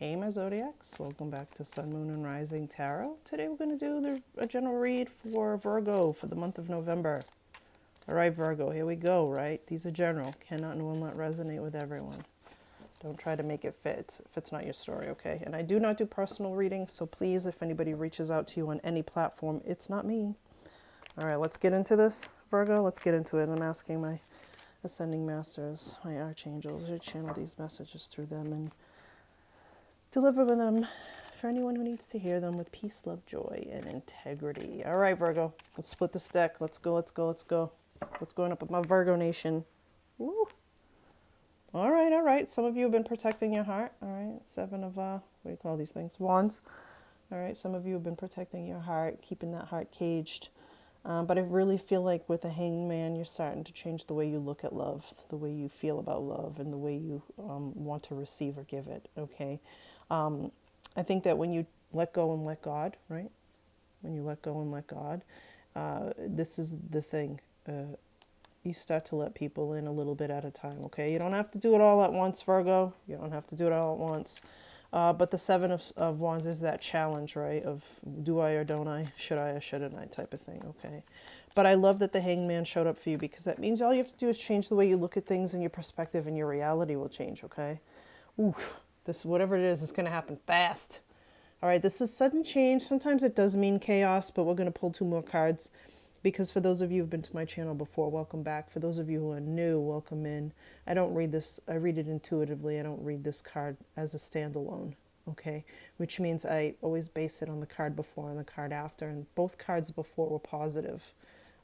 Hey my Zodiacs, welcome back to SunMoon Rising Tarot. Today we're going to do a general read for Virgo for the month of November. Alright Virgo, here we go, right? These are general, cannot and will not resonate with everyone. Don't try to make it fit if it's not your story, okay? And I do not do personal readings, so please, if anybody reaches out to you on any platform, it's not me. Alright, let's get into this, Virgo. Let's get into it. I'm asking my Ascending Masters, my Archangels, to channel these messages through them and deliver them for anyone who needs to hear them with peace, love, joy, and integrity. All right, Virgo, let's split this deck. Let's go, let's go, let's go. What's going up with my Virgo nation? Woo. All right, all right. Some of you have been protecting your heart. All right, seven of, what do you call these things? Wands. All right, some of you have been protecting your heart, keeping that heart caged. But I really feel like with the Hangman, you're starting to change the way you look at love, the way you feel about love, and the way you want to receive or give it, okay? I think that when you let go and let God, right? When you let go and let God, this is the thing. You start to let people in a little bit at a time, okay? You don't have to do it all at once, Virgo. You don't have to do it all at once. But the Seven of Wands is that challenge, right? Of do I or don't I, should I or shouldn't I type of thing, okay? But I love that the Hangman showed up for you because that means all you have to do is change the way you look at things and your perspective and your reality will change, okay? Ooh, this, whatever it is going to happen fast. All right, this is sudden change. Sometimes it does mean chaos, but we're going to pull two more cards because for those of you who've been to my channel before, welcome back. For those of you who are new, welcome in. I don't read this, I read it intuitively. I don't read this card as a standalone, okay? Which means I always base it on the card before and the card after, and both cards before were positive.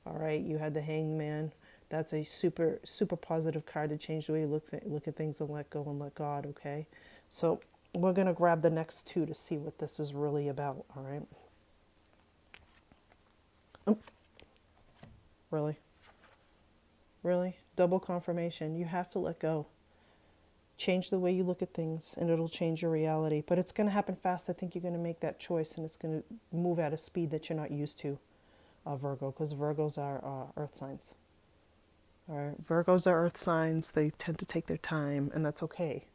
All right, you had the Hangman. That's a super, super positive card to change the way you look at things and let go and let God, okay? So we're going to grab the next two to see what this is really about, all right? Oh, really? Really? Double confirmation. You have to let go. Change the way you look at things, and it'll change your reality. But it's going to happen fast. I think you're going to make that choice, and it's going to move at a speed that you're not used to, Virgo, because Virgos are earth signs. All right? Virgos are earth signs. They tend to take their time, and that's okay.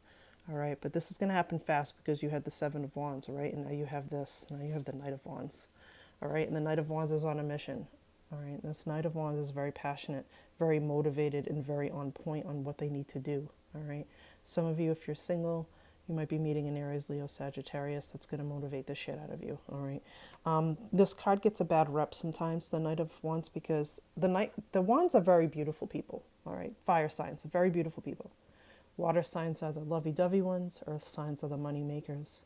All right, but this is going to happen fast because you had the Seven of Wands, all right? And now you have this. Now you have the Knight of Wands, all right? And the Knight of Wands is on a mission, all right? And this Knight of Wands is very passionate, very motivated, and very on point on what they need to do, all right? Some of you, if you're single, you might be meeting an Aries, Leo, Sagittarius. That's going to motivate the shit out of you, all right? This card gets a bad rep sometimes, the Knight of Wands, because the Wands are very beautiful people, all right? Fire signs, very beautiful people. Water signs are the lovey-dovey ones. Earth signs are the money makers.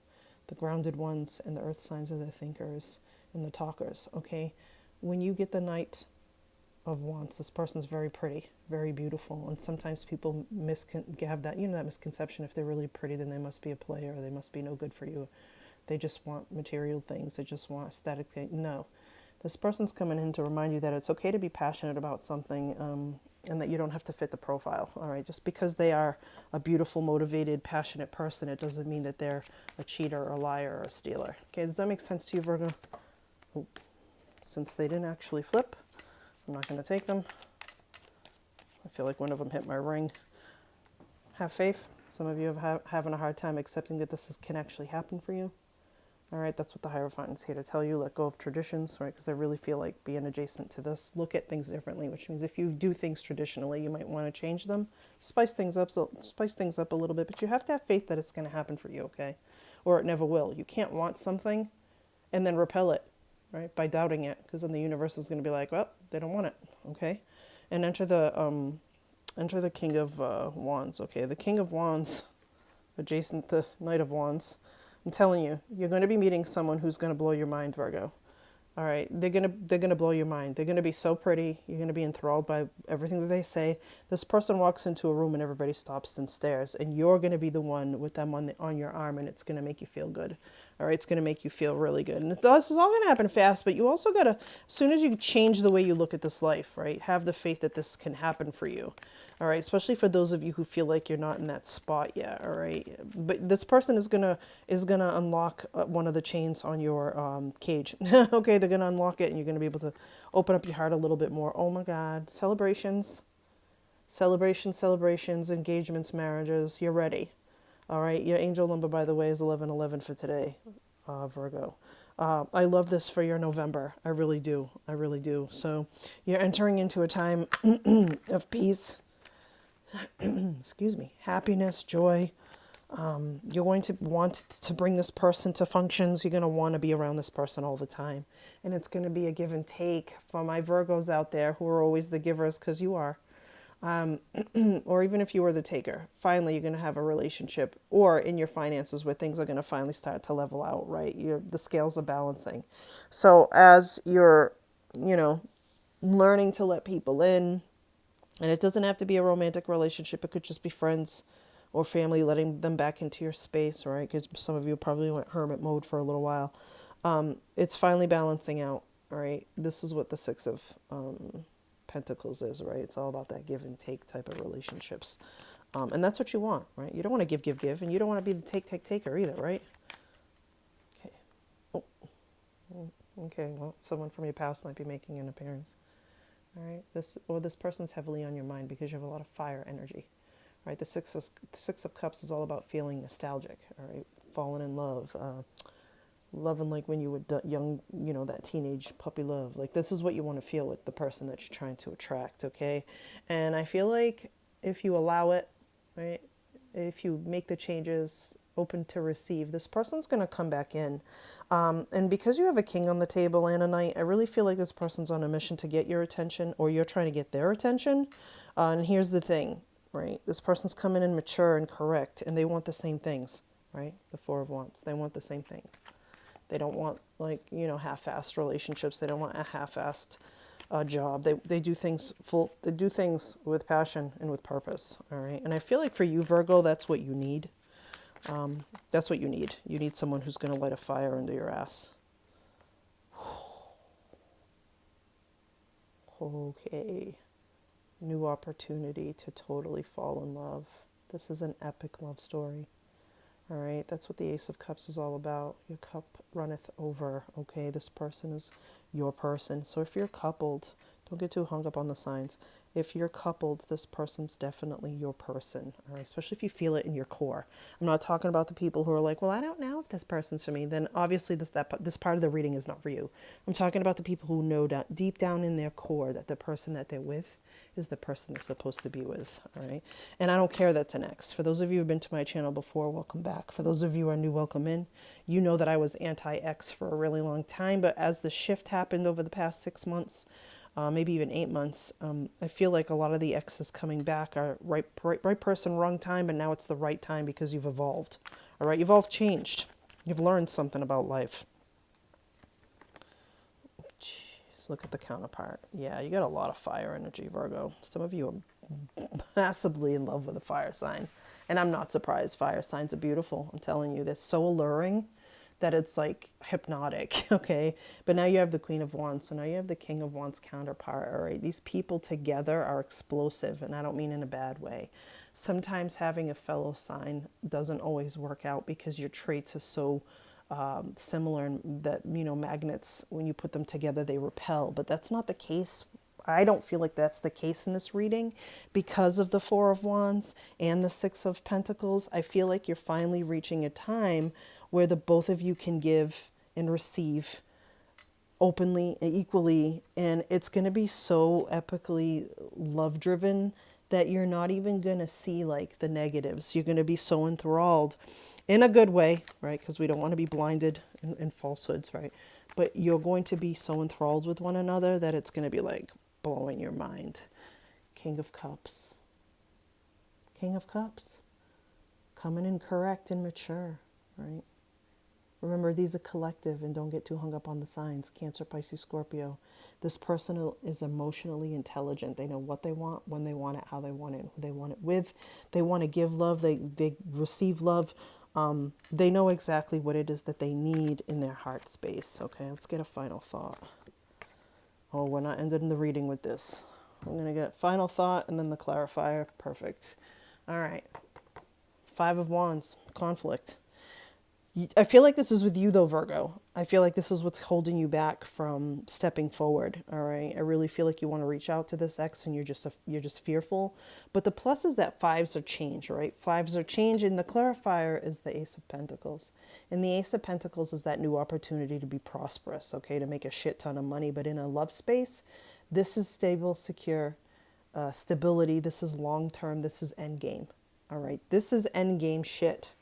The grounded ones and the earth signs are the thinkers and the talkers, okay? When you get the Knight of Wands, this person's very pretty, very beautiful. And sometimes people have that, that misconception. If they're really pretty, then they must be a player or they must be no good for you. They just want material things. They just want aesthetic things. No. This person's coming in to remind you that it's okay to be passionate about something, and that you don't have to fit the profile, all right? Just because they are a beautiful, motivated, passionate person, it doesn't mean that they're a cheater, or a liar, or a stealer. Okay, does that make sense to you, Virgo? Oh, since they didn't actually flip, I'm not going to take them. I feel like one of them hit my ring. Have faith. Some of you are having a hard time accepting that can actually happen for you. All right, that's what the Hierophant is here to tell you. Let go of traditions, right? Because I really feel like being adjacent to this, look at things differently, which means if you do things traditionally, you might want to change them, spice things up a little bit, but you have to have faith that it's going to happen for you, okay? Or it never will. You can't want something and then repel it, right? By doubting it, because then the universe is going to be like, well, they don't want it, okay? And enter the King of Wands, okay? The King of Wands, adjacent to Knight of Wands. I'm telling you, you're going to be meeting someone who's going to blow your mind, Virgo. All right, they're gonna blow your mind. They're gonna be so pretty. You're gonna be enthralled by everything that they say. This person walks into a room and everybody stops and stares, and you're gonna be the one with them on your arm, and it's gonna make you feel good. All right, it's gonna make you feel really good. And this is all gonna happen fast, but you also gotta, as soon as you change the way you look at this life, right, have the faith that this can happen for you. All right, especially for those of you who feel like you're not in that spot yet. All right, but this person is gonna unlock one of the chains on your cage. Okay, they're gonna unlock it, and you're gonna be able to open up your heart a little bit more. Oh my God, celebrations, engagements, marriages. You're ready. All right. Your angel number, by the way, is 1111 for today, Virgo. I love this for your November. I really do. I really do. So you're entering into a time of peace, excuse me, happiness, joy. You're going to want to bring this person to functions. You're going to want to be around this person all the time. And it's going to be a give and take for my Virgos out there who are always the givers, because you are. Or even if you were the taker, finally you're going to have a relationship or in your finances where things are going to finally start to level out, right? The scales are balancing. So as you're, you know, learning to let people in, and it doesn't have to be a romantic relationship. It could just be friends or family, letting them back into your space, right? Because some of you probably went hermit mode for a little while. It's finally balancing out, right? This is what the Six of Pentacles is, right? It's all about that give and take type of relationships. And that's what you want, right? You don't want to give, and you don't want to be the taker either, right? Okay. Oh, okay. Well, someone from your past might be making an appearance. All right. This person's heavily on your mind because you have a lot of fire energy, right? The Six of Cups is all about feeling nostalgic, all right? Falling in love, loving like when you were young, you know, that teenage puppy love. Like this is what you want to feel with the person that you're trying to attract, okay? And I feel like if you allow it, right? If you make the changes, open to receive, this person's going to come back in. And because you have a king on the table and a knight, I really feel like this person's on a mission to get your attention, or you're trying to get their attention. And here's the thing, right? This person's coming in mature and correct, and they want the same things, right? The Four of Wands. They want the same things. They don't want, like, you know, half-assed relationships. They don't want a half-assed job. They do things they do things with passion and with purpose, all right? And I feel like for you, Virgo, that's what you need. That's what you need. You need someone who's going to light a fire under your ass. Okay. New opportunity to totally fall in love. This is an epic love story. All right, that's what the Ace of Cups is all about. Your cup runneth over, okay? This person is your person. So if you're coupled, don't get too hung up on the signs. If you're coupled, this person's definitely your person, all right? Especially if you feel it in your core. I'm not talking about the people who are like, well, I don't know if this person's for me. Then obviously this part of the reading is not for you. I'm talking about the people who know deep down in their core that the person that they're with is the person they're supposed to be with, all right? And I don't care that's an ex. For those of you who've been to my channel before, welcome back. For those of you who are new, welcome in. You know that I was anti-ex for a really long time, but as the shift happened over the past 6 months, maybe even 8 months, I feel like a lot of the exes coming back are right person, wrong time, but now it's the right time because you've evolved, all right? You've all changed. You've learned something about life. Look at the counterpart. Yeah, you got a lot of fire energy, Virgo. Some of you are massively in love with a fire sign. And I'm not surprised. Fire signs are beautiful. I'm telling you, they're so alluring that it's like hypnotic, okay? But now you have the Queen of Wands. So now you have the King of Wands counterpart, all right? These people together are explosive, and I don't mean in a bad way. Sometimes having a fellow sign doesn't always work out because your traits are so similar, and that, you know, magnets, when you put them together, they repel. But that's not the case. I don't feel like that's the case in this reading because of the Four of Wands and the Six of Pentacles. I feel like you're finally reaching a time where the both of you can give and receive openly and equally, and it's going to be so epically love driven that you're not even going to see like the negatives. You're going to be so enthralled in a good way, right? Because we don't want to be blinded in falsehoods, right? But you're going to be so enthralled with one another that it's going to be like blowing your mind. King of Cups. King of Cups. Coming in correct and mature, right? Remember, these are collective, and don't get too hung up on the signs. Cancer, Pisces, Scorpio. This person is emotionally intelligent. They know what they want, when they want it, how they want it, who they want it with. They want to give love. They receive love. They know exactly what it is that they need in their heart space. Okay, let's get a final thought. Oh, we're not ending the reading with this. I'm going to get final thought and then the clarifier. Perfect. All right. Five of Wands, conflict. I feel like this is with you though, Virgo. I feel like this is what's holding you back from stepping forward. All right. I really feel like you want to reach out to this ex and you're just fearful. But the plus is that fives are change, right? Fives are change, and the clarifier is the Ace of Pentacles. And the Ace of Pentacles is that new opportunity to be prosperous, okay, to make a shit ton of money. But in a love space, this is stable, secure, stability. This is long term. This is end game. All right. This is end game shit,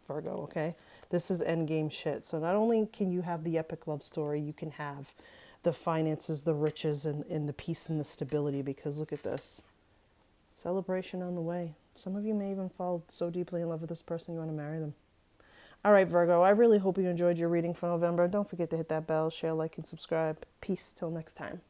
Virgo, okay? This is endgame shit. So not only can you have the epic love story, you can have the finances, the riches, and the peace and the stability, because look at this. Celebration on the way. Some of you may even fall so deeply in love with this person you want to marry them. All right, Virgo, I really hope you enjoyed your reading for November. Don't forget to hit that bell, share, like, and subscribe. Peace till next time.